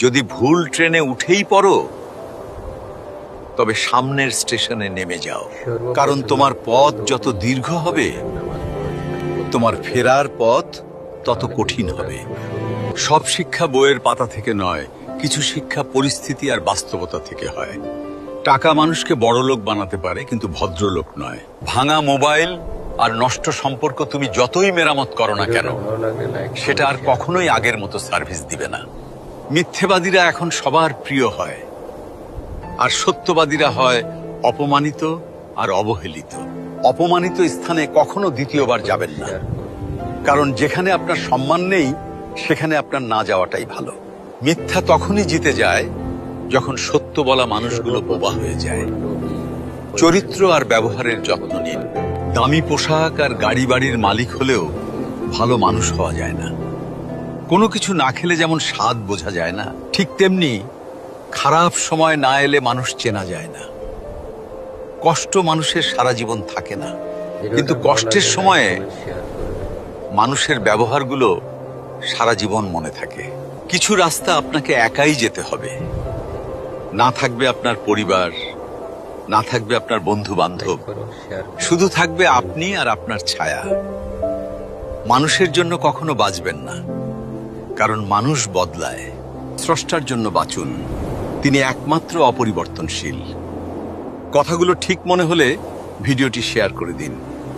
যদি ভুল ট্রেনে উঠেই পড়ো তবে সামনের স্টেশনে নেমে যাও, কারণ তোমার পথ যত দীর্ঘ হবে তোমার ফেরার পথ তত কঠিন হবে। সব শিক্ষা বইয়ের পাতা থেকে নয়, কিছু শিক্ষা পরিস্থিতি আর বাস্তবতা থেকে হয়। টাকা মানুষকে বড়লোক বানাতে পারে, কিন্তু ভদ্রলোক নয়। ভাঙা মোবাইল আর নষ্ট সম্পর্ক তুমি যতই মেরামত করো না কেন, সেটা আর কখনোই আগের মতো সার্ভিস দিবে না। মিথ্যেবাদীরা এখন সবার প্রিয় হয়, আর সত্যবাদীরা হয় অপমানিত আর অবহেলিত। অপমানিত স্থানে কখনো দ্বিতীয়বার যাবেন না, কারণ যেখানে আপনার সম্মান নেই সেখানে আপনার না যাওয়াটাই ভালো। মিথ্যা তখনই জিতে যায় যখন সত্য বলা মানুষগুলো বোবা হয়ে যায়। চরিত্র আর ব্যবহারের যত্ন নিন। দামি পোশাক আর গাড়ি বাড়ির মালিক হলেও ভালো মানুষ হওয়া যায় না। কোনো কিছু না খেলে যেমন স্বাদ বোঝা যায় না, ঠিক তেমনি খারাপ সময় না এলে মানুষ চেনা যায় না। কষ্ট মানুষের সারা জীবন থাকে না, কিন্তু কষ্টের সময়ে মানুষের ব্যবহারগুলো সারা জীবন মনে থাকে। কিছু রাস্তা আপনাকে একাই যেতে হবে। না থাকবে আপনার পরিবার, না থাকবে আপনার বন্ধু বান্ধব, শুধু থাকবে আপনি আর আপনার ছায়া। মানুষের জন্য কখনো বাঁচবেন না, কারণ মানুষ বদলায়। স্রষ্টার জন্য বাঁচুন, তিনি একমাত্র অপরিবর্তনশীল। কথাগুলো ঠিক মনে হলে ভিডিওটি শেয়ার করে দিন।